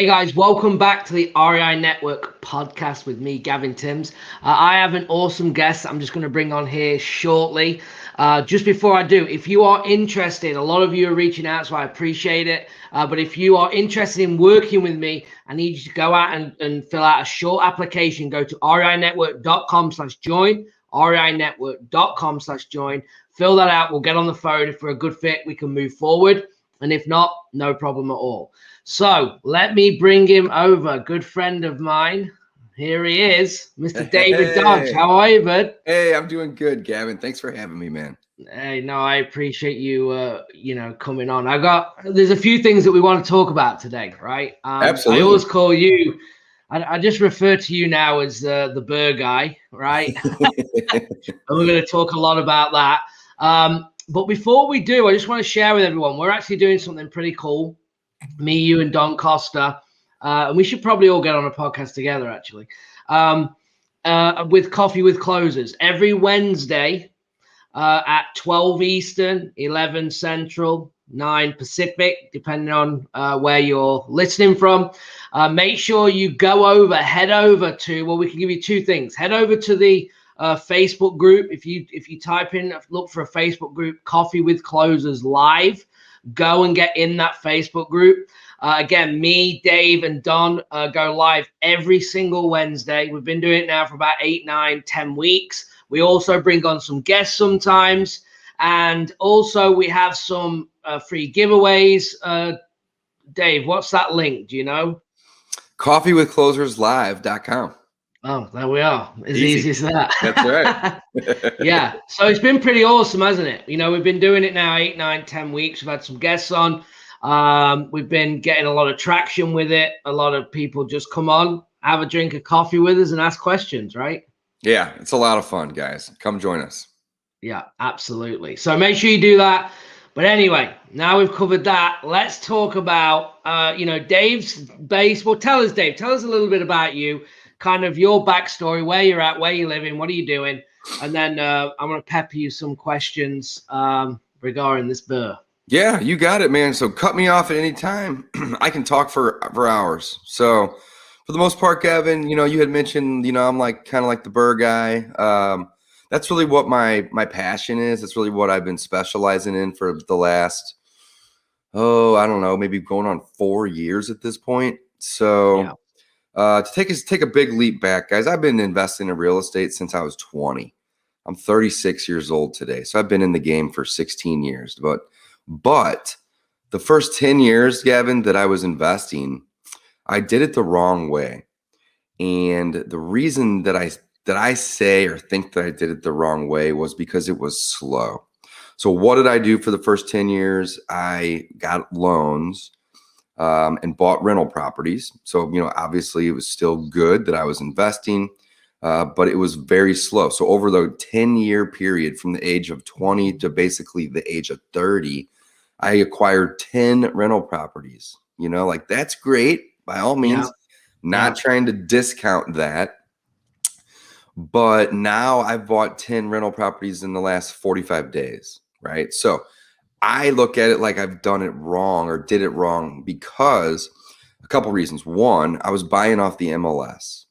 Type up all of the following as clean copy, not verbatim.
Hey guys, welcome back to the REI Network podcast with me, Gavin Timms. I have an awesome guest that I'm just going to bring on here shortly. Just before I do, if you are interested, a lot of you are reaching out, so I appreciate it. But if you are interested in working with me, I need you to go out and fill out a short application. Go to reinetwork.com/join, reinetwork.com/join. Fill that out. We'll get on the phone. If we're a good fit, we can move forward. And if not, no problem at all. So let me bring him over. Good friend of mine. Here he is, Mr. David Dodge. How are you, bud? Hey, I'm doing good, Gavin. Thanks for having me, man. Hey, no, I appreciate you, coming on. There's a few things that we want to talk about today, right? Absolutely. I always call you, I just refer to you now as the BRRRR guy, right? And we're going to talk a lot about that. But before we do, I just want to share with everyone, we're actually doing something pretty cool. Me, you, and Don Costa. And we should probably all get on a podcast together, actually. With Coffee with Closers. Every Wednesday at 12 Eastern, 11 Central, 9 Pacific, depending on where you're listening from. Make sure you head over to, well, we can give you two things. Head over to the Facebook group. If you type in, look for a Facebook group, Coffee with Closers Live, go and get in that Facebook group. Again, me, Dave, and Don go live every single Wednesday. We've been doing it now for about 8, 9, 10 weeks. We also bring on some guests sometimes. And also we have some free giveaways. Dave, what's that link? Do you know? Coffeewithcloserslive.com. Oh, there we are. As easy as that. That's right. Yeah. So it's been pretty awesome, hasn't it? We've been doing it now 8, 9, 10 weeks. We've had some guests on. We've been getting a lot of traction with it. A lot of people just come on, have a drink of coffee with us and ask questions, right? Yeah, it's a lot of fun, guys. Come join us. Yeah, absolutely. So make sure you do that. But anyway, now we've covered that. Let's talk about, Dave's base. Well, tell us, Dave, tell us a little bit about you, kind of your backstory, where you're at, where you're living, what are you doing? And then I'm going to pepper you some questions regarding this BRRRR. Yeah, you got it, man. So cut me off at any time. I can talk for hours. So for the most part, Gavin, you had mentioned, I'm kind of like the BRRRR guy. That's really what my passion is. It's really what I've been specializing in for the last, I don't know, maybe going on 4 years at this point. So to take a big leap back, guys, I've been investing in real estate since I was 20. I'm 36 years old today. So I've been in the game for 16 years. But the first 10 years, Gavin, that I was investing, I did it the wrong way. And the reason that I say or think that I did it the wrong way was because it was slow. So what did I do for the first 10 years? I got loans and bought rental properties. So, obviously it was still good that I was investing, but it was very slow. So over the 10-year period from the age of 20 to basically the age of 30, I acquired 10 rental properties. That's great by all means. Not trying to discount that. But now I've bought 10 rental properties in the last 45 days, right? So I look at it like I've done it wrong or did it wrong because a couple reasons. One, I was buying off the MLS.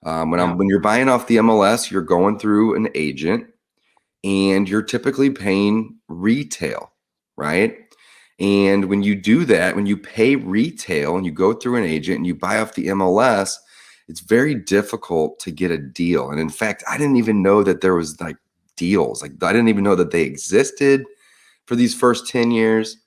When you're buying off the MLS, you're going through an agent and you're typically paying retail, right? And when you do that, when you pay retail and you go through an agent and you buy off the MLS, it's very difficult to get a deal. And in fact, I didn't even know that there was deals. I didn't even know that they existed for these first 10 years.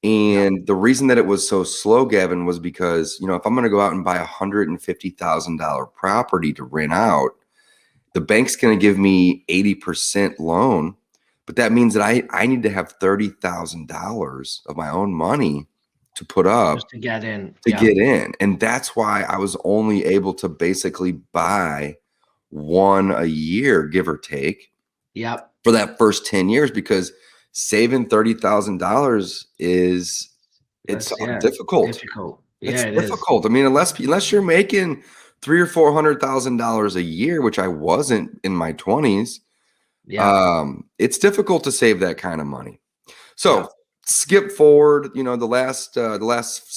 And the reason that it was so slow, Gavin, was because, if I'm going to go out and buy $150,000 property to rent out, the bank's going to give me 80% loan. But that means that I need to have $30,000 of my own money to put up just to get in. Get in. And that's why I was only able to basically buy one a year, give or take, for that first 10 years, because saving $30,000 is difficult. It's difficult. I mean, unless you're making $300,000 or $400,000 a year, which I wasn't in my 20s. It's difficult to save that kind of money. So skip forward, the last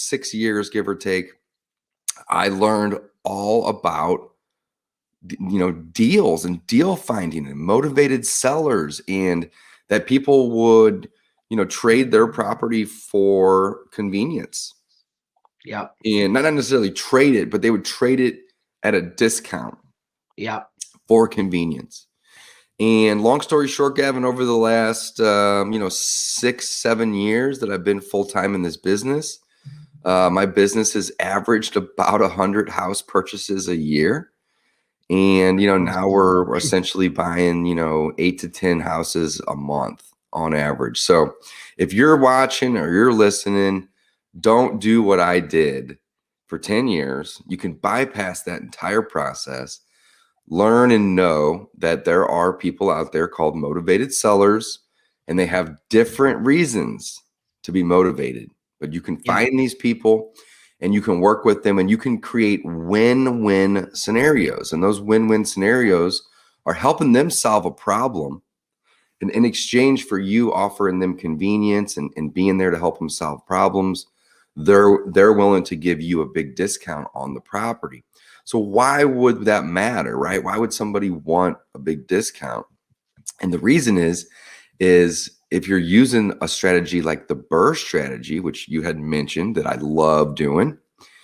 6 years, give or take, I learned all about, deals and deal finding and motivated sellers, and that people would, trade their property for convenience. Yeah. And not necessarily trade it, but they would trade it at a discount. Yeah. For convenience. And long story short, Gavin, over the last 6-7 years that I've been full-time in this business, my business has averaged about 100 house purchases a year. And now we're essentially buying 8 to 10 houses a month on average. So if you're watching or you're listening, don't do what I did for 10 years. You can bypass that entire process. Learn and know that there are people out there called motivated sellers, and they have different reasons to be motivated. But you can find these people and you can work with them, and you can create win-win scenarios. And those win-win scenarios are helping them solve a problem. And in exchange for you offering them convenience and being there to help them solve problems, they're willing to give you a big discount on the property. So why would that matter, right? Why would somebody want a big discount? And the reason is if you're using a strategy like the BRRRR strategy, which you had mentioned that I love doing,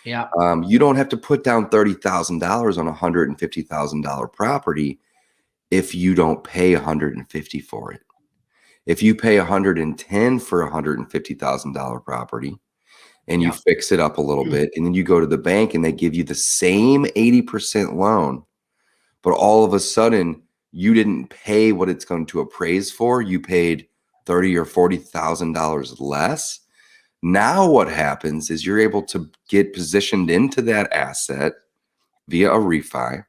you don't have to put down $30,000 on a $150,000 property if you don't pay $150 for it. If you pay $110 for a $150,000 property, and you fix it up a little bit, and then you go to the bank and they give you the same 80% loan, but all of a sudden you didn't pay what it's going to appraise for. You paid $30,000 or $40,000 less. Now what happens is you're able to get positioned into that asset via a refi.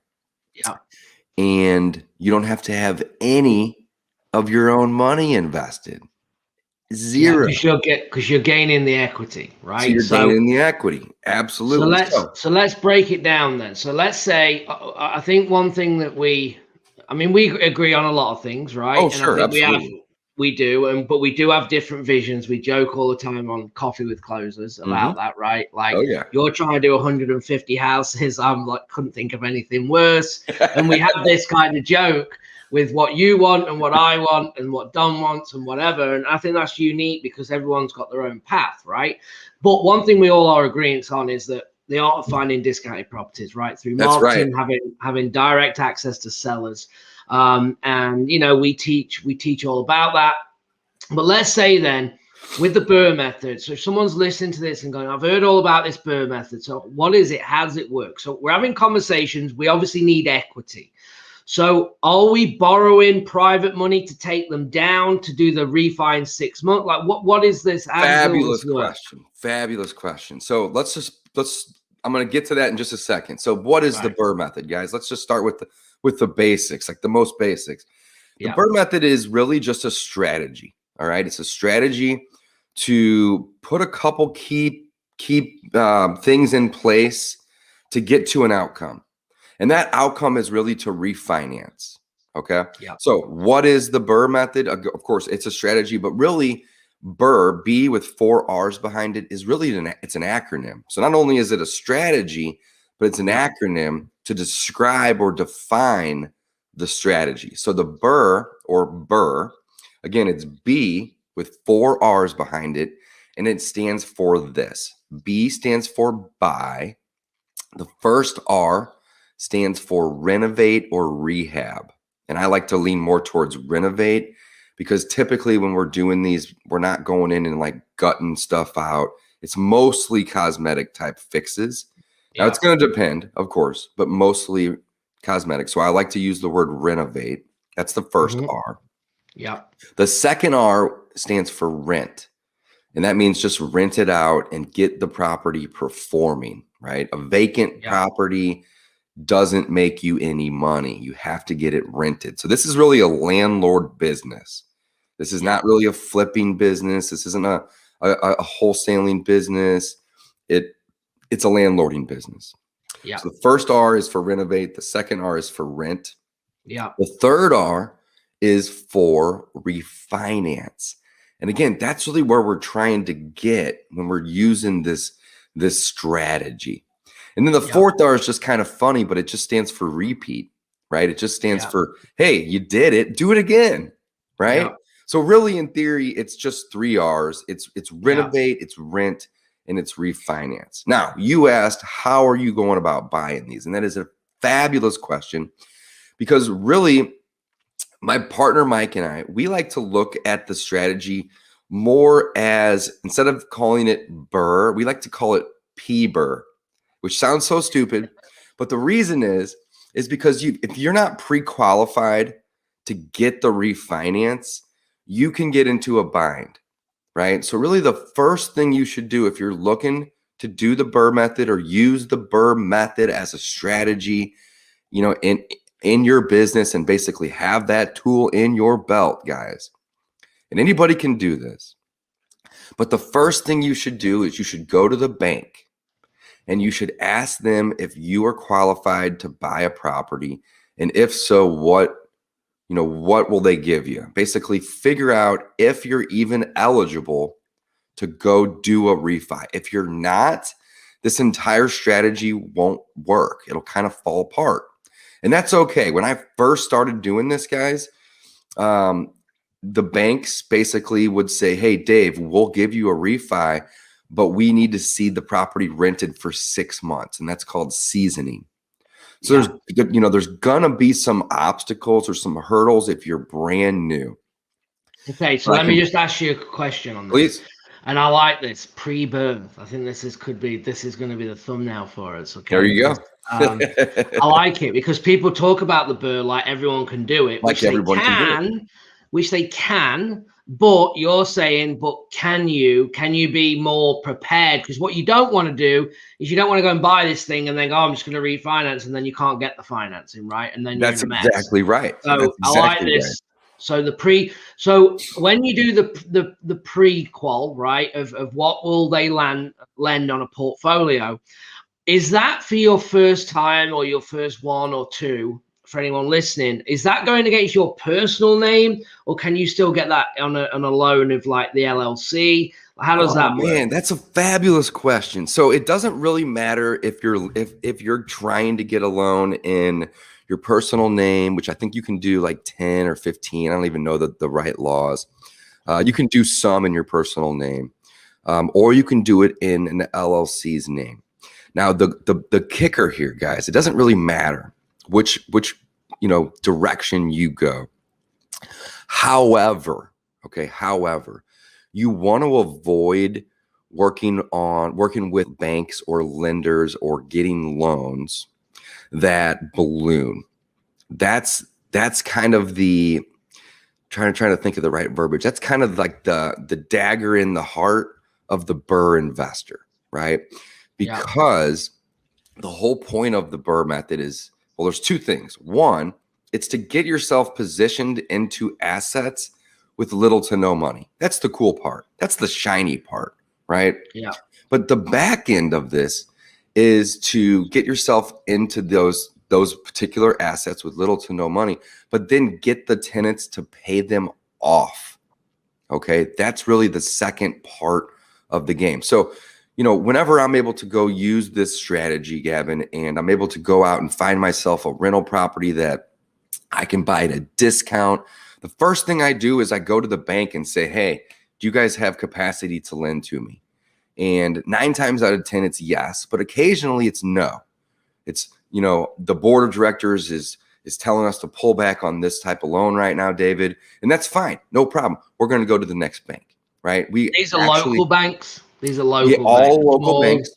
And you don't have to have any of your own money invested. Zero. Because you're gaining the equity, right? So you're gaining the equity. Absolutely. So let's break it down then. So let's say, I think one thing that we agree on a lot of things, right? Oh, sure, absolutely. We do, but we do have different visions. We joke all the time on Coffee with Closers about that, right? Like, you're trying to do 150 houses. I'm like, couldn't think of anything worse. And we have this kind of joke with what you want and what I want and what Don wants and whatever. And I think that's unique because everyone's got their own path, right? But one thing we all are agreeing on is that the art of finding discounted properties, right? Through marketing, having direct access to sellers. And we teach all about that. But let's say then with the BRRRR method, so if someone's listening to this and going, I've heard all about this BRRRR method. So what is it? How does it work? So we're having conversations. We obviously need equity. So are we borrowing private money to take them down to do the refi in 6 months? Like what is this? Fabulous question. Fabulous question. So I'm going to get to that in just a second. So what is the BRRRR method, guys? Let's just start with the basics, like the most basics. The BRRRR method is really just a strategy. All right. It's a strategy to put a couple key things in place to get to an outcome. And that outcome is really to refinance. Okay. So what is the BRRRR method? Of course, it's a strategy, but really BRRRR, B with 4 R's behind it, is really it's an acronym. So not only is it a strategy, but it's an acronym to describe or define the strategy. So the BRRRR or BRRRR, again, it's B with 4 R's behind it, and it stands for this. B stands for buy. The first R stands for renovate or rehab. And I like to lean more towards renovate because typically when we're doing these, we're not going in and like gutting stuff out. It's mostly cosmetic type fixes. Now it's going to depend, of course, but mostly cosmetic. So I like to use the word renovate. That's the first R. The second R stands for rent. And that means just rent it out and get the property performing, right? A vacant property doesn't make you any money. You have to get it rented. So this is really a landlord business. This is not really a flipping business. This isn't a wholesaling business. It's a landlording business. So the first R is for renovate. The second R is for rent. The third R is for refinance. And again, that's really where we're trying to get when we're using this strategy. And then the Yep. fourth R is just kind of funny, but it just stands for repeat, right? It just stands for, hey, you did it, do it again, right? Yep. So really, in theory, it's just 3 R's. It's renovate, it's rent, and it's refinance. Now, you asked, how are you going about buying these? And that is a fabulous question, because really, my partner Mike and I, we like to look at the strategy more as, instead of calling it BRRRR, we like to call it PBRRRR, which sounds so stupid. But the reason is because if you're not pre-qualified to get the refinance, you can get into a bind, right? So really, the first thing you should do if you're looking to do the BRRRR method or use the BRRRR method as a strategy, in your business, and basically have that tool in your belt, guys. And anybody can do this. But the first thing you should do is you should go to the bank and you should ask them if you are qualified to buy a property. And if so, what will they give you? Basically, figure out if you're even eligible to go do a refi. If you're not, this entire strategy won't work. It'll kind of fall apart. And that's okay. When I first started doing this, guys, the banks basically would say, hey, Dave, we'll give you a refi, but we need to see the property rented for 6 months. And that's called seasoning. So there's gonna be some obstacles or some hurdles if you're brand new. Okay, so let me just ask you a question on this. Please. And I like this pre-BRRRR. I think this is going to be the thumbname for us. Okay, there you go. I like it because people talk about the BRRRR like everyone can do it, like everyone can do it. Which they can, but you're saying, but can you be more prepared? Because what you don't want to do is you don't want to go and buy this thing and then go, I'm just going to refinance, and then you can't get the financing, right? And then that's you're in a mess. Exactly right. So that's exactly I like this. Right. So when you do the pre-qual, right, of what will they lend on a portfolio, is that for your first time or your first one or two? For anyone listening, is that going against your personal name, or can you still get that on a loan of like the LLC? How does that work? Man, that's a fabulous question. So it doesn't really matter if you're trying to get a loan in your personal name, which I think you can do like 10 or 15. I don't even know the right laws. You can do some in your personal name, or you can do it in an LLC's name. Now, the kicker here, guys, it doesn't really matter which direction you go. However, you want to avoid working with banks or lenders or getting loans that balloon. That's kind of the trying to think of the right verbiage. That's kind of like the dagger in the heart of the BRRRR investor, right? Because the whole point of the BRRRR method is, well, there's two things. One, it's to get yourself positioned into assets with little to no money. That's the cool part. That's the shiny part, right? Yeah. But the back end of this is to get yourself into those particular assets with little to no money, but then get the tenants to pay them off. Okay, that's really the second part of the game. So, whenever I'm able to go use this strategy, Gavin, and I'm able to go out and find myself a rental property that I can buy at a discount, the first thing I do is I go to the bank and say, hey, do you guys have capacity to lend to me? And 9 times out of 10, it's yes, but occasionally it's no. It's, the board of directors is telling us to pull back on this type of loan right now, David, and that's fine. No problem. We're going to go to the next bank, right? These are local banks. These are local banks. All local banks.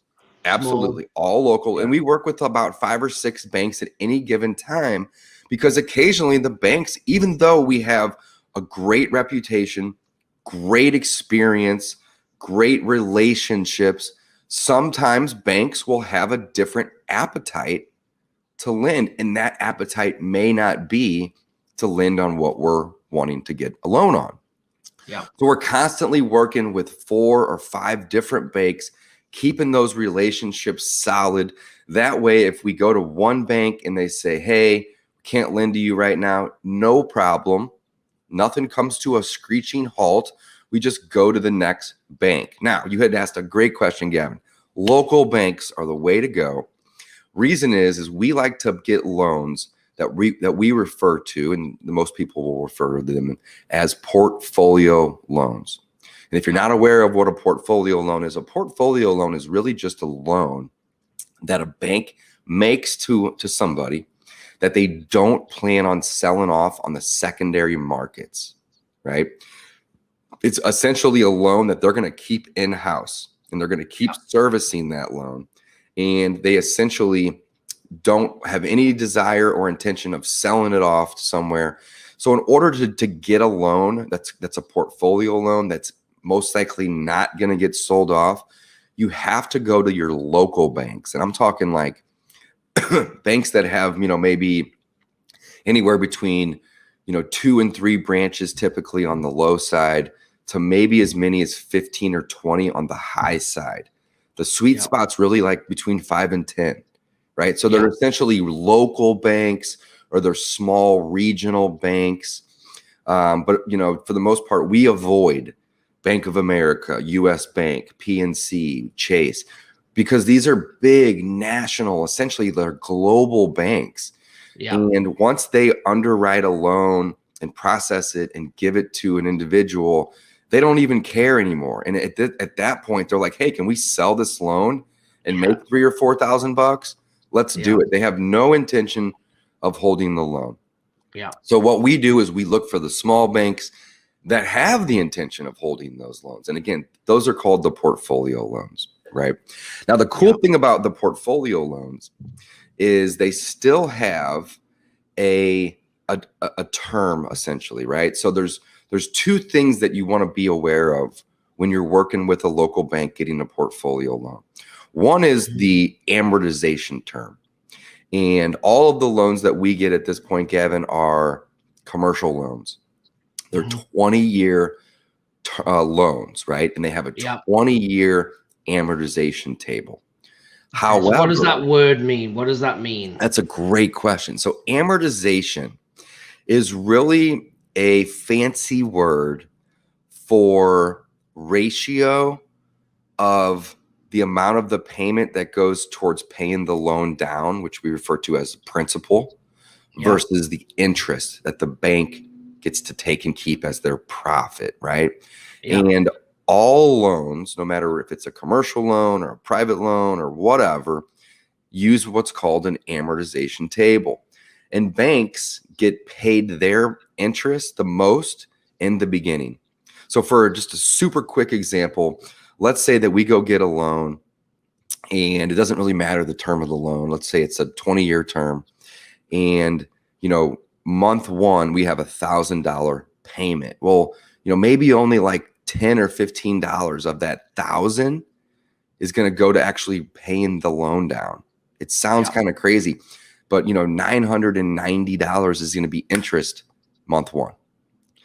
Absolutely. All local. And we work with about 5 or 6 banks at any given time, because occasionally the banks, even though we have a great reputation, great experience, great relationships, sometimes banks will have a different appetite to lend, and that appetite may not be to lend on what we're wanting to get a loan on. Yeah. So we're constantly working with 4 or 5 different banks, keeping those relationships solid. That way, if we go to one bank and they say, hey, we can't lend to you right now, no problem. Nothing comes to a screeching halt. We just go to the next bank. Now, you had asked a great question, Gavin. Local banks are the way to go. Reason is we like to get loans that we refer to, and most people will refer to them as portfolio loans. And if you're not aware of what a portfolio loan is, a portfolio loan is really just a loan that a bank makes to somebody that they don't plan on selling off on the secondary markets, right? It's essentially a loan that they're going to keep in-house, and they're going to keep servicing that loan. And they essentially don't have any desire or intention of selling it off somewhere. So in order to get a loan that's a portfolio loan that's most likely not going to get sold off, you have to go to your local banks. And I'm talking like banks that have, maybe anywhere between, 2 and 3 branches typically on the low side to maybe as many as 15 or 20 on the high side. The sweet spot's really like between 5 and 10. Right. So they're essentially local banks, or they're small regional banks. But, for the most part, we avoid Bank of America, US Bank, PNC, Chase, because these are big national, essentially they're global banks. And once they underwrite a loan and process it and give it to an individual, they don't even care anymore. And at that point, they're like, hey, can we sell this loan and make $3,000 or $4,000? Let's do it. They have no intention of holding the loan. So what we do is we look for the small banks that have the intention of holding those loans. And again, those are called the portfolio loans, right? Now, the cool thing about the portfolio loans is they still have a term, essentially, right? So there's 2 things that you want to be aware of when you're working with a local bank getting a portfolio loan. One is the amortization term. And all of the loans that we get at this point, Gavin, are commercial loans. They're 20-year loans, right? And they have a 20-year amortization table. However, so what does that word mean? What does that mean? That's a great question. So amortization is really a fancy word for ratio of the amount of the payment that goes towards paying the loan down, which we refer to as principal, versus the interest that the bank gets to take and keep as their profit, right? And all loans, no matter if it's a commercial loan or a private loan or whatever, use what's called an amortization table. And banks get paid their interest the most in the beginning. So for just a super quick example, let's say that we go get a loan, and it doesn't really matter the term of the loan. Let's say it's a 20-year term, and month 1 we have $1,000 payment. Well, maybe only like $10 or $15 of that 1,000 is going to go to actually paying the loan down. It sounds kind of crazy, but $990 is going to be interest month 1.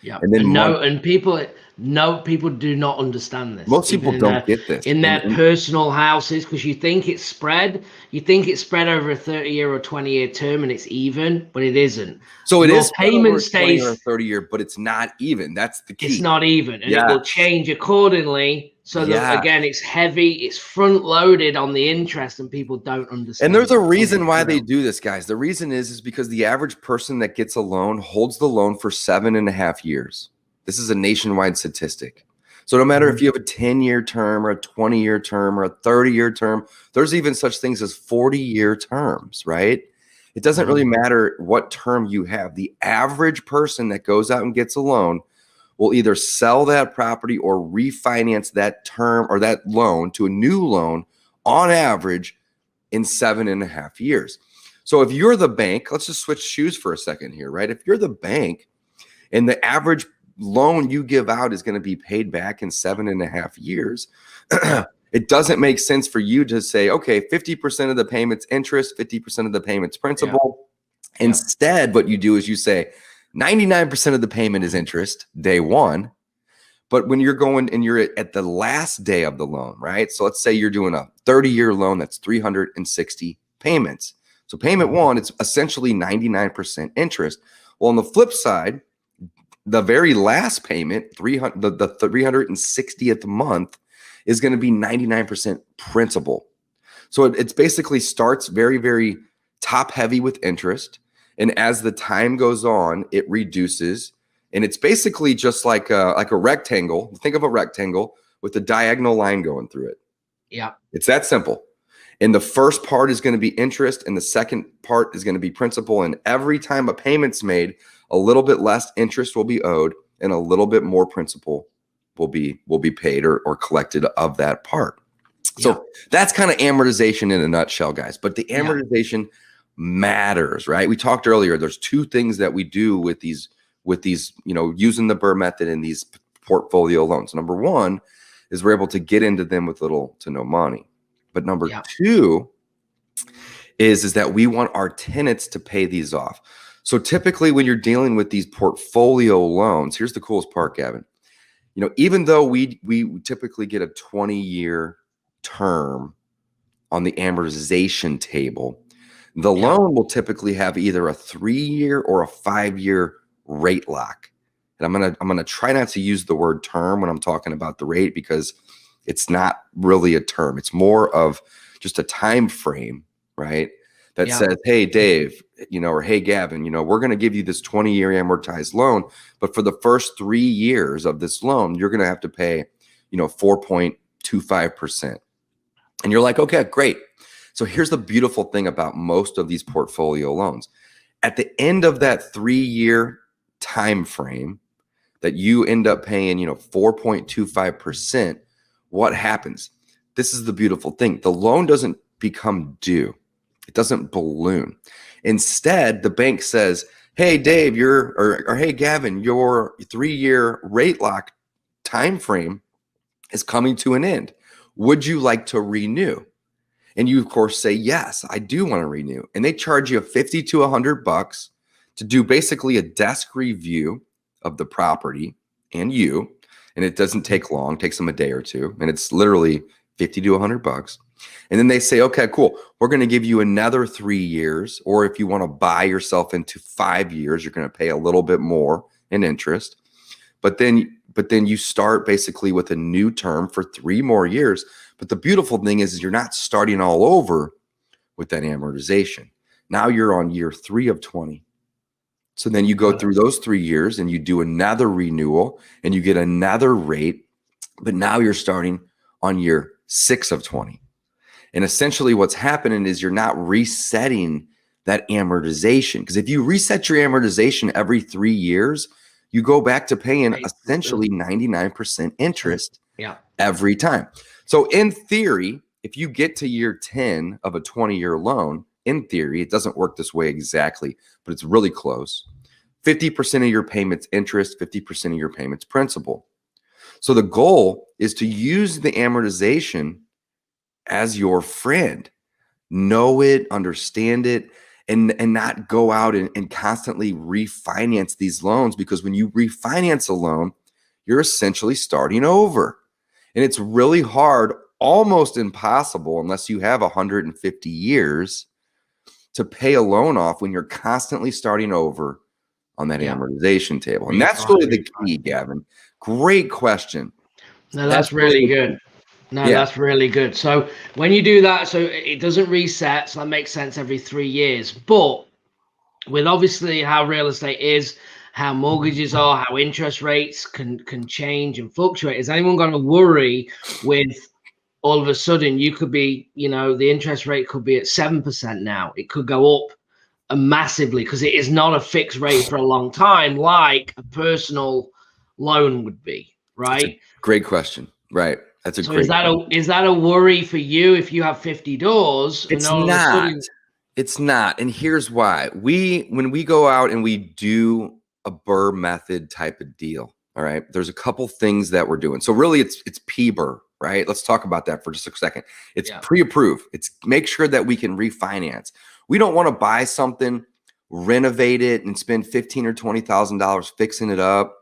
And then people do not understand this. Most people don't get this in their personal houses, because you think it's spread over a 30-year or 20-year term, and it's even, but it isn't. So your payment stays 20 or 30-year, but it's not even. That's the key. It's not even, and it will change accordingly. So that, again, it's heavy, it's front loaded on the interest, and people don't understand. And there's a reason why they do this, guys. The reason is because the average person that gets a loan holds the loan for 7.5 years. This is a nationwide statistic. So no matter if you have a 10-year term or a 20-year term or a 30-year term, there's even such things as 40-year terms, right? It doesn't really matter what term you have. The average person that goes out and gets a loan will either sell that property or refinance that term or that loan to a new loan on average in 7.5 years. So if you're the bank, let's just switch shoes for a second here, right? If you're the bank and the average loan you give out is going to be paid back in 7.5 years, it doesn't make sense for you to say, okay, 50% of the payment's interest, 50% of the payment's principal. Instead, what you do is you say 99% of the payment is interest day 1. But when you're going and you're at the last day of the loan, right? So let's say you're doing a 30-year loan that's 360 payments. So payment 1, it's essentially 99% interest. Well, on the flip side, the very last payment, the 360th month, is going to be 99% principal. So it's basically starts very, very top heavy with interest. And as the time goes on, it reduces. And it's basically just like a rectangle. Think of a rectangle with a diagonal line going through it. Yeah. It's that simple. And the first part is going to be interest, and the second part is going to be principal. And every time a payment's made, a little bit less interest will be owed, and a little bit more principal will be paid or collected of that part. So that's kind of amortization in a nutshell, guys. But the amortization matters, right? We talked earlier. There's two things that we do with these, using the BRRRR method in these portfolio loans. Number one is we're able to get into them with little to no money. But number two is that we want our tenants to pay these off. So typically when you're dealing with these portfolio loans, here's the coolest part, Gavin. Even though we typically get a 20-year term on the amortization table, the loan will typically have either a 3-year or a 5-year rate lock. And I'm gonna try not to use the word term when I'm talking about the rate, because it's not really a term. It's more of just a time frame, right? That says, hey, Dave, or hey, Gavin, we're going to give you this 20-year amortized loan, but for the first 3 years of this loan, you're going to have to pay, 4.25%. And you're like, okay, great. So here's the beautiful thing about most of these portfolio loans. At the end of that 3-year time frame that you end up paying, 4.25%, what happens? This is the beautiful thing. The loan doesn't become due. It doesn't balloon. Instead, the bank says, hey, Dave, or hey, Gavin, your 3-year rate lock time frame is coming to an end. Would you like to renew? And you, of course, say, yes, I do want to renew. And they charge you $50 to $100 to do basically a desk review of the property and you. And it doesn't take long, it takes them a day or two. And it's literally $50 to $100. And then they say, okay, cool. We're going to give you another 3 years. Or if you want to buy yourself into 5 years, you're going to pay a little bit more in interest. But then you start basically with a new term for 3 more years. But the beautiful thing is you're not starting all over with that amortization. Now you're on year 3 of 20. So then you go through those 3 years and you do another renewal and you get another rate, but now you're starting on year 6 of 20. And essentially what's happening is you're not resetting that amortization. Because if you reset your amortization every 3 years, you go back to paying essentially 99% interest every time. So in theory, if you get to year 10 of a 20-year loan, in theory, it doesn't work this way exactly, but it's really close. 50% of your payments interest, 50% of your payments principal. So the goal is to use the amortization as your friend. Know it, understand it, and not go out and constantly refinance these loans, because when you refinance a loan, you're essentially starting over. And it's really hard, almost impossible, unless you have 150 years to pay a loan off when you're constantly starting over on that amortization table. And that's really the key, Gavin. Great question. No, that's really good. No, that's really good. So when you do that, so it doesn't reset, so that makes sense every 3 years. But with obviously how real estate is, how mortgages are, how interest rates can change and fluctuate, is anyone going to worry with all of a sudden you could be, the interest rate could be at 7% now. It could go up massively because it is not a fixed rate for a long time like a personal loan would be, right? Great question. Right. That's a so great is that a worry for you if you have 50 doors? It's not. It's not. And here's why. When we go out and we do a BRRRR method type of deal, all right, there's a couple things that we're doing. So really it's PBRRRR, right? Let's talk about that for just a second. It's pre-approved. It's make sure that we can refinance. We don't want to buy something, renovate it, and spend $15,000 or $20,000 fixing it up,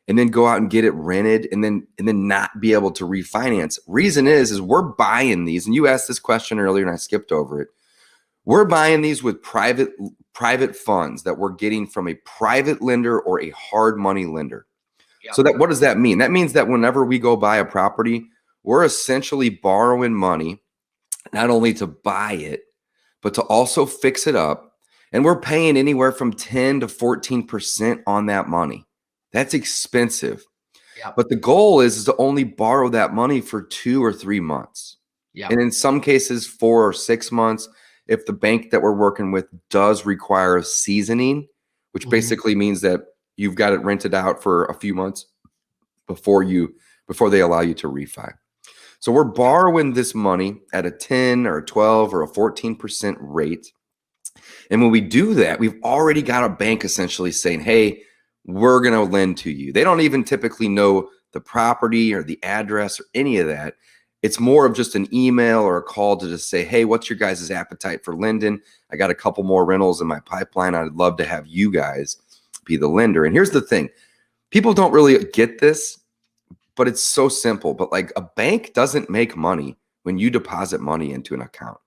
and then go out and get it rented, and then not be able to refinance. Reason is we're buying these, and you asked this question earlier, and I skipped over it. We're buying these with private funds that we're getting from a private lender or a hard money lender. So that, what does that mean? That means that whenever we go buy a property, we're essentially borrowing money not only to buy it, but to also fix it up. And we're paying anywhere from 10 to 14% on that money. That's expensive. Yeah. But the goal is to only borrow that money for 2 or 3 months. Yeah. And in some cases, 4 or 6 months, if the bank that we're working with does require seasoning, which basically means that you've got it rented out for a few months before they allow you to refi. So we're borrowing this money at a 10 or a 12 or a 14% rate. And when we do that, we've already got a bank essentially saying, hey, we're going to lend to you. They don't even typically know the property or the address or any of that. It's more of just an email or a call to just say, hey, what's your guys' appetite for lending? I got a couple more rentals in my pipeline. I'd love to have you guys be the lender. And here's the thing. People don't really get this, but it's so simple. But like, a bank doesn't make money when you deposit money into an account.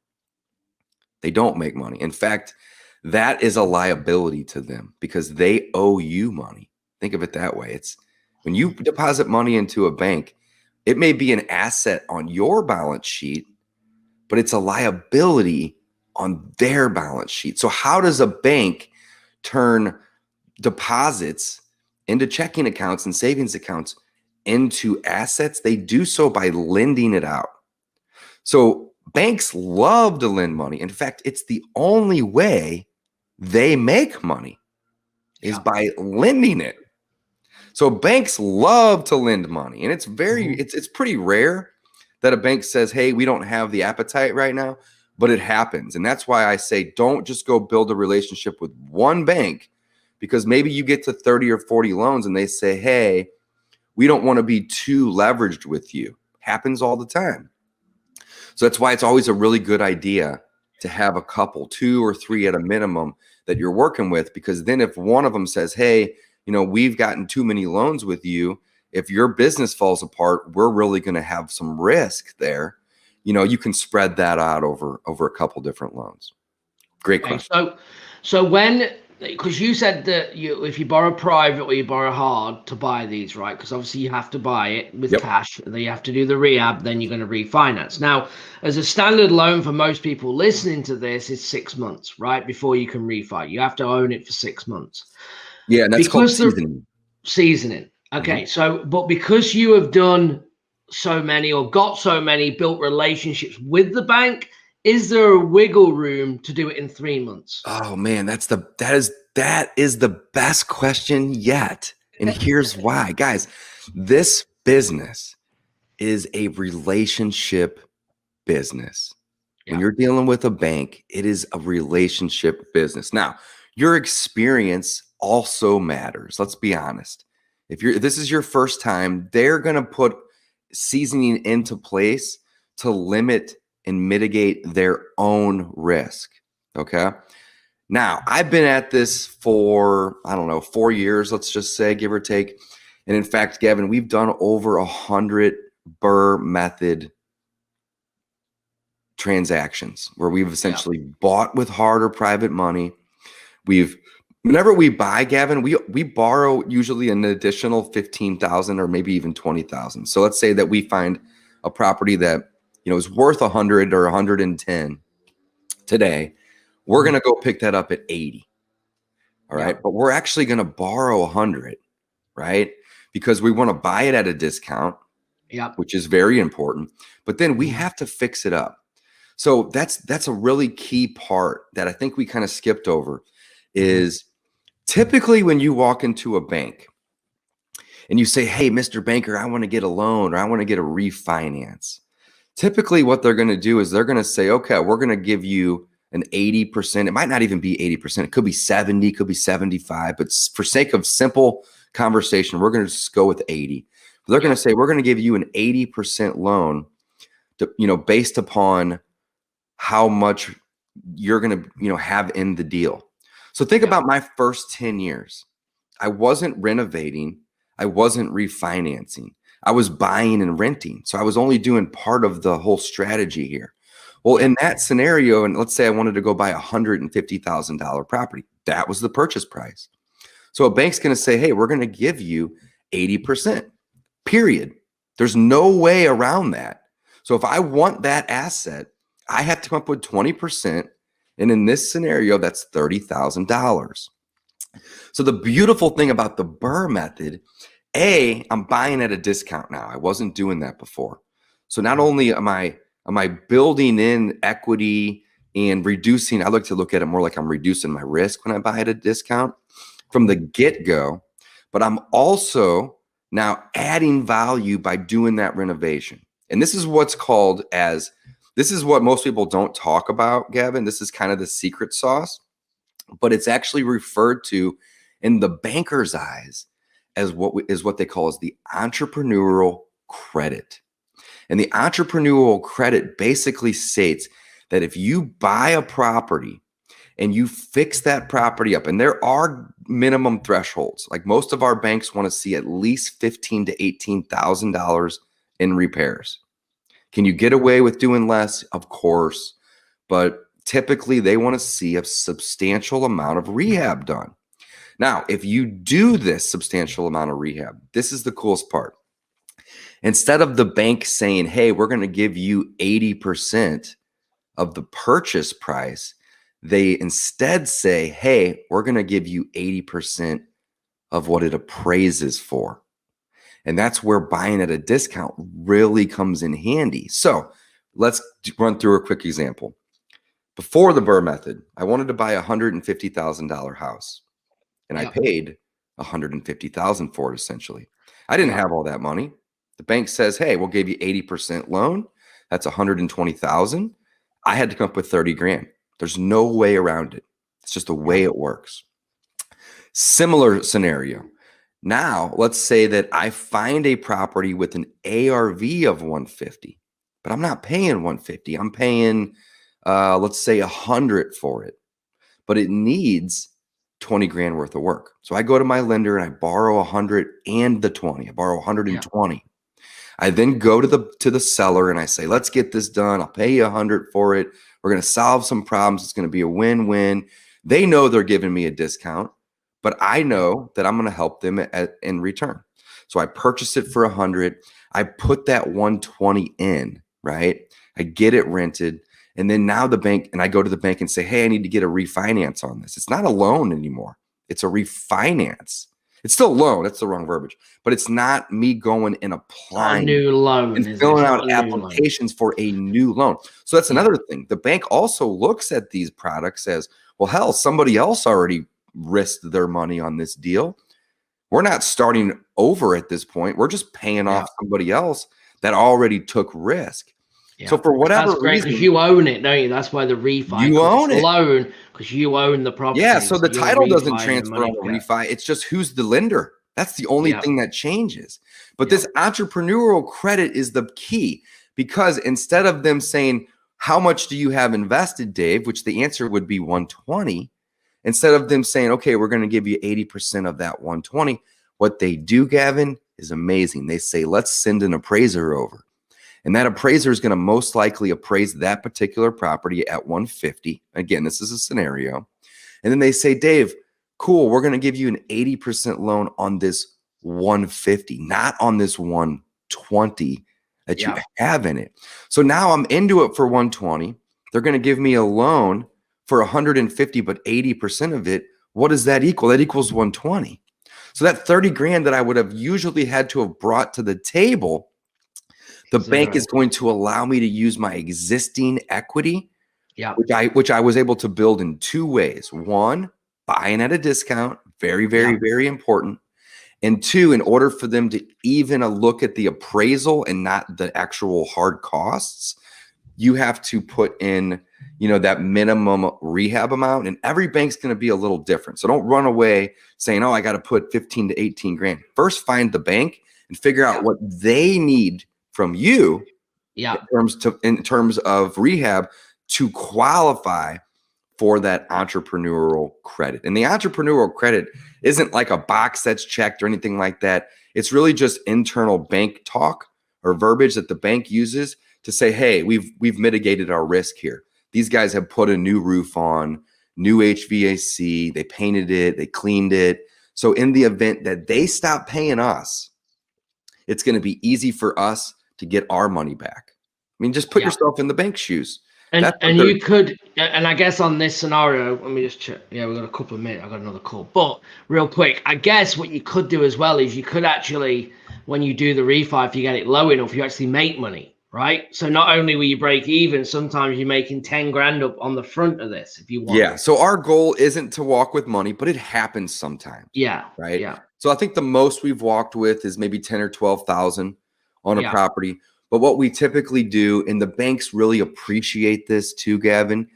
They don't make money. In fact, that is a liability to them because they owe you money. Think of it that way. It's when you deposit money into a bank, it may be an asset on your balance sheet, but it's a liability on their balance sheet. So how does a bank turn deposits into checking accounts and savings accounts into assets? They do so by lending it out. So banks love to lend money. In fact, it's the only way they make money is by lending it. So banks love to lend money, and it's it's pretty rare that a bank says, hey, we don't have the appetite right now, but it happens. And that's why I say, don't just go build a relationship with one bank, because maybe you get to 30 or 40 loans and they say, hey, we don't want to be too leveraged with you. Happens all the time. So that's why it's always a really good idea to have a couple, 2 or 3 at a minimum that you're working with, because then if one of them says, hey, we've gotten too many loans with you, if your business falls apart, we're really going to have some risk there. You can spread that out over a couple different loans. Great question. So when, because you said that if you borrow private or you borrow hard to buy these, right? Because obviously you have to buy it with cash, and then you have to do the rehab, then you're going to refinance. Now, as a standard loan for most people listening to this is 6 months, right? Before you can refi, you have to own it for 6 months. Yeah, and that's called seasoning. Seasoning. Okay, so but because you have done so many or got so many, built relationships with the bank, is there a wiggle room to do it in 3 months? Oh man, that is the best question yet. And here's why. Guys, this business is a relationship business. When you're dealing with a bank, it is a relationship business. Now, your experience also matters. Let's be honest. If this is your first time, they're going to put seasoning into place to limit and mitigate their own risk. Okay. Now, I've been at this for, 4 years, let's just say, give or take. And in fact, Gavin, we've done over 100 BRRRR Method transactions where we've essentially bought with hard or private money. Whenever we buy, Gavin, we borrow usually an additional 15,000 or maybe even 20,000. So let's say that we find a property that is worth 100 or 110 today. We're going to go pick that up at 80. All right. But we're actually going to borrow 100, right? Because we want to buy it at a discount, which is very important. But then we have to fix it up. So that's a really key part that I think we kind of skipped over is typically when you walk into a bank and you say, hey, Mr. Banker, I want to get a loan or I want to get a refinance. Typically what they're going to do is they're going to say, okay, we're going to give you an 80%. It might not even be 80%. It could be 70, it could be 75. But for sake of simple conversation, we're going to just go with 80. They're going to say, we're going to give you an 80% loan to, based upon how much you're going to, have in the deal. So think about my first 10 years. I wasn't renovating. I wasn't refinancing. I was buying and renting. So I was only doing part of the whole strategy here. Well, in that scenario, and let's say I wanted to go buy a $150,000 property, that was the purchase price. So a bank's going to say, hey, we're going to give you 80%, period. There's no way around that. So if I want that asset, I have to come up with 20%. And in this scenario, that's $30,000. So the beautiful thing about the BRRRR method, I'm buying at a discount now. I wasn't doing that before. So not only am I building in equity and reducing, I like to look at it more like I'm reducing my risk when I buy at a discount from the get-go, but I'm also now adding value by doing that renovation. And this is what's called as, this is what most people don't talk about, Gavin. This is kind of the secret sauce, but it's actually referred to in the banker's eyes as what they call as the entrepreneurial credit. And the entrepreneurial credit basically states that if you buy a property and you fix that property up, and there are minimum thresholds, like most of our banks want to see at least $15,000 to $18,000 in repairs. Can you get away with doing less? Of course, but typically they want to see a substantial amount of rehab done. Now, if you do this substantial amount of rehab, this is the coolest part. Instead of the bank saying, hey, we're going to give you 80% of the purchase price, they instead say, hey, we're going to give you 80% of what it appraises for. And that's where buying at a discount really comes in handy. So let's run through a quick example. Before the BRRRR method, I wanted to buy a $150,000 house, and I paid $150,000 for it essentially. I didn't have all that money. The bank says, hey, we'll give you 80% loan. That's $120,000. I had to come up with 30 grand. There's no way around it. It's just the way it works. Similar scenario. Now, let's say that I find a property with an ARV of 150, but I'm not paying 150. I'm paying, let's say 100 for it, but it needs 20 grand worth of work. So I go to my lender and I borrow 100 and the 20. I borrow 120. I then go to the seller and I say, let's get this done. I'll pay you 100 for it. We're going to solve some problems. It's going to be a win-win. They know they're giving me a discount, but I know that I'm going to help them in return. So I purchase it for 100. I put that 120 in, right? I get it rented. And then now I go to the bank and say, hey, I need to get a refinance on this. It's not a loan anymore. It's a refinance. It's still a loan. That's the wrong verbiage. But it's not me going and applying a new loan and filling out applications for a new loan. So that's another thing. The bank also looks at these products as, well, hell, somebody else already risked their money on this deal. We're not starting over at this point. We're just paying off somebody else that already took risk. Yeah. So for whatever reason, because you own it, don't you? That's why the refi. You own it. Loan, because you own the property. Yeah. So the title doesn't transfer on the refi. It's just who's the lender. That's the only thing that changes. But this entrepreneurial credit is the key, because instead of them saying, how much do you have invested, Dave? Which the answer would be 120. Instead of them saying, okay, we're going to give you 80% of that 120. What they do, Gavin, is amazing. They say, let's send an appraiser over. And that appraiser is going to most likely appraise that particular property at 150. Again, this is a scenario. And then they say, Dave, cool, we're going to give you an 80% loan on this 150, not on this 120 that you have in it. So now I'm into it for 120. They're going to give me a loan for 150, but 80% of it. What does that equal? That equals 120. So that 30 grand that I would have usually had to have brought to the table, the bank is going to allow me to use my existing equity, which I was able to build in two ways. One, buying at a discount, very, very, very important. And two, in order for them to even look at the appraisal and not the actual hard costs, you have to put in, that minimum rehab amount. And every bank's going to be a little different. So don't run away saying, oh, I got to put 15 to 18 grand. First, find the bank and figure out what they need from you in terms of rehab to qualify for that entrepreneurial credit. And the entrepreneurial credit isn't like a box that's checked or anything like that. It's really just internal bank talk or verbiage that the bank uses to say, hey, we've mitigated our risk here. These guys have put a new roof on, new HVAC, they painted it, they cleaned it. So in the event that they stop paying us, it's going to be easy for us to get our money back. I mean, just put yourself in the bank's shoes. And That's what and they're. you could, and I guess on this scenario, let me just check. Yeah, we've got a couple of minutes. I've got another call, but real quick, I guess what you could do as well is you could actually, when you do the refi, if you get it low enough, you actually make money, right? So not only will you break even, sometimes you're making 10 grand up on the front of this if you want. Yeah. So our goal isn't to walk with money, but it happens sometimes, Yeah, right? yeah, So I think the most we've walked with is maybe 10 or 12,000 on a yeah, property. But what we typically do, and the banks really appreciate this too, Gavin,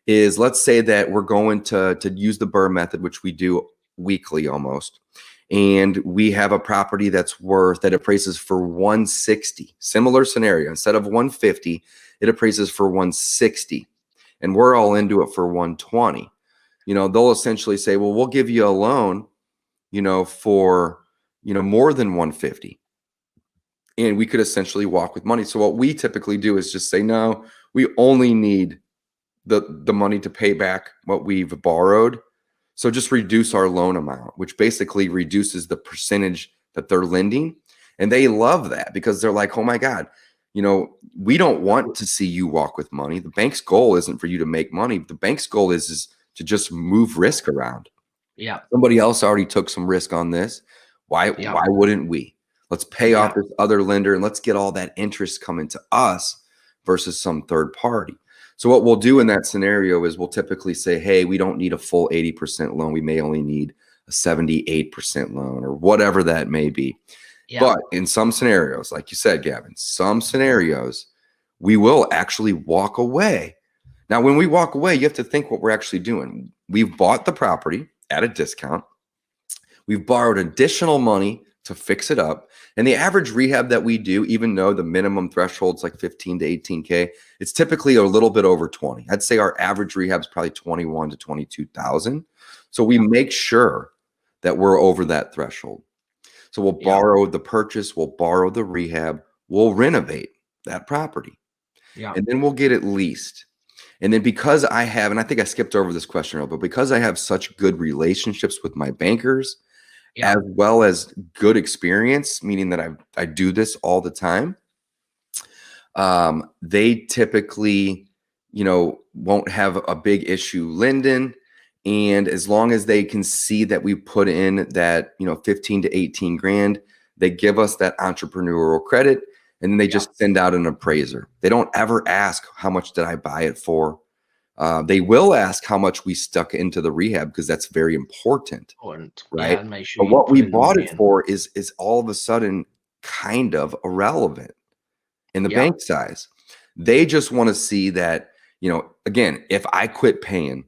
is let's say that we're going to use the BRRRR method, which we do weekly almost. And we have a property that's worth that appraises for 160. Similar scenario. Instead of 150, it appraises for 160. And we're all into it for 120. They'll essentially say, well, we'll give you a loan, for, more than 150. And we could essentially walk with money. So what we typically do is just say, no, we only need the money to pay back what we've borrowed. So just reduce our loan amount, which basically reduces the percentage that they're lending. And they love that because they're like, oh my God, we don't want to see you walk with money. The bank's goal isn't for you to make money. The bank's goal is to just move risk around. yeah, Somebody else already took some risk on this. Why wouldn't we? Let's pay off this other lender and let's get all that interest coming to us versus some third party. So what we'll do in that scenario is we'll typically say, hey, we don't need a full 80% loan. We may only need a 78% loan or whatever that may be. yeah. But in some scenarios, like you said, Gavin, some scenarios, we will actually walk away. Now, when we walk away, you have to think what we're actually doing. We've bought the property at a discount. We've borrowed additional money to fix it up. And the average rehab that we do, even though the minimum threshold's like 15 to 18K, it's typically a little bit over 20. I'd say our average rehab is probably 21 to 22,000. So we make sure that we're over that threshold. So we'll borrow the purchase, we'll borrow the rehab, we'll renovate that property. And then we'll get it leased. And then because I have, and I think I skipped over this question, but because I have such good relationships with my bankers, as well as good experience, meaning that I do this all the time, they typically, won't have a big issue lending. And as long as they can see that we put in that, 15 to 18 grand, they give us that entrepreneurial credit. And then they just send out an appraiser. They don't ever ask, how much did I buy it for? They will ask how much we stuck into the rehab because that's very important, right? Yeah, and make sure but you what put we in the bought money it in. for is all of a sudden kind of irrelevant in the bank size. They just want to see that, again, if I quit paying,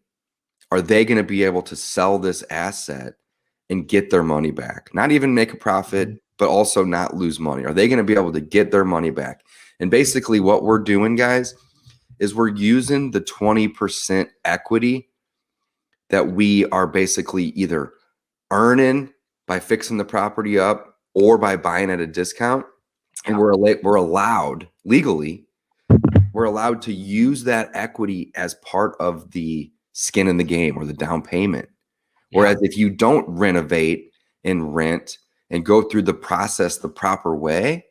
are they going to be able to sell this asset and get their money back? Not even make a profit, but also not lose money. Are they going to be able to get their money back? And basically what we're doing, guys, is we're using the 20% equity that we are basically either earning by fixing the property up or by buying at a discount. And we're allowed legally, we're allowed to use that equity as part of the skin in the game or the down payment. Whereas if you don't renovate and rent and go through the process the proper way,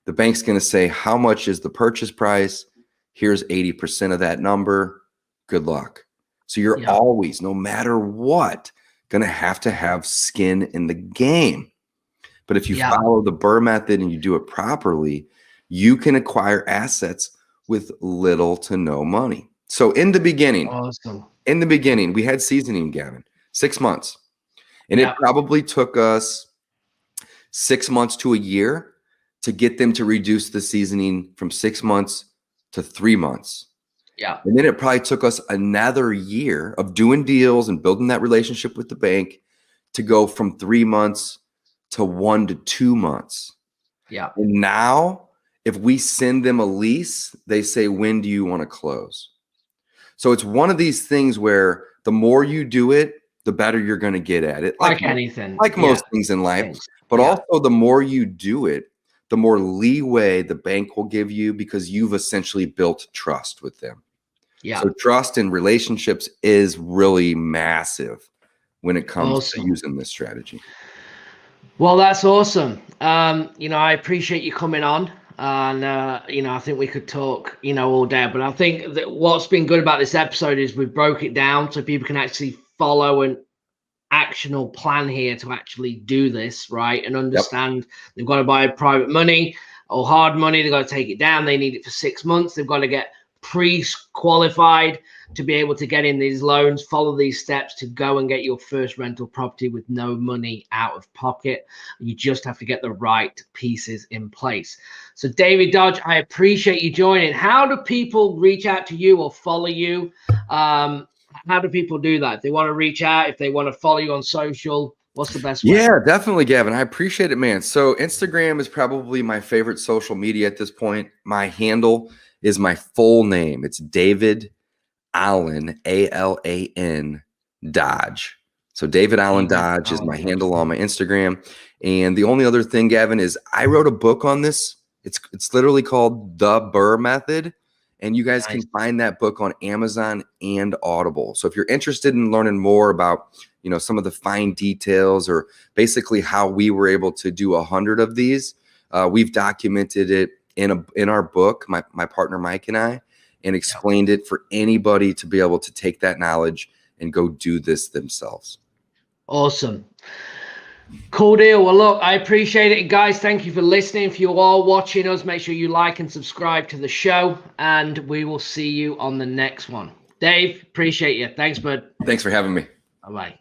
the bank's going to say, how much is the purchase price? Here's 80% of that number. Good luck. So you're always, no matter what, going to have skin in the game. But if you follow the BRRRR method and you do it properly, you can acquire assets with little to no money. So in the beginning, we had seasoning, Gavin, 6 months. And it probably took us 6 months to a year to get them to reduce the seasoning from 6 months to 3 months. And then it probably took us another year of doing deals and building that relationship with the bank to go from 3 months to 1 to 2 months. And now if we send them a lease, they say, when do you want to close? So it's one of these things where the more you do it, the better you're going to get at it. Like anything. Like most things in life. But also the more you do it, the more leeway the bank will give you because you've essentially built trust with them. So trust in relationships is really massive when it comes to using this strategy. Well, that's awesome. I appreciate you coming on. And I think we could talk all day, but I think that what's been good about this episode is we broke it down so people can actually follow an actionable plan here to actually do this, right? And understand they've got to buy private money or hard money. They've got to take it down. They need it for 6 months. They've got to get pre-qualified to be able to get in these loans, follow these steps to go and get your first rental property with no money out of pocket. You just have to get the right pieces in place. So David Dodge, I appreciate you joining. How do people reach out to you or follow you? How do people do that? If they want to reach out, if they want to follow you on social, what's the best way? Yeah, definitely, Gavin. I appreciate it, man. So Instagram is probably my favorite social media at this point. My handle is my full name. It's David Allen, Alan Dodge. So David Allen Dodge is my handle on my Instagram. And the only other thing, Gavin, is I wrote a book on this. It's literally called The BRRRR Method. And you guys can find that book on Amazon and Audible. So if you're interested in learning more about, some of the fine details or basically how we were able to do 100 of these, we've documented it in our book, my partner Mike and I, and explained it for anybody to be able to take that knowledge and go do this themselves. Awesome. Cool deal. Well, look, I appreciate it. Guys, thank you for listening. If you're all watching us, make sure you like and subscribe to the show, and we will see you on the next one. Dave, appreciate you. Thanks, bud. Thanks for having me. Bye-bye.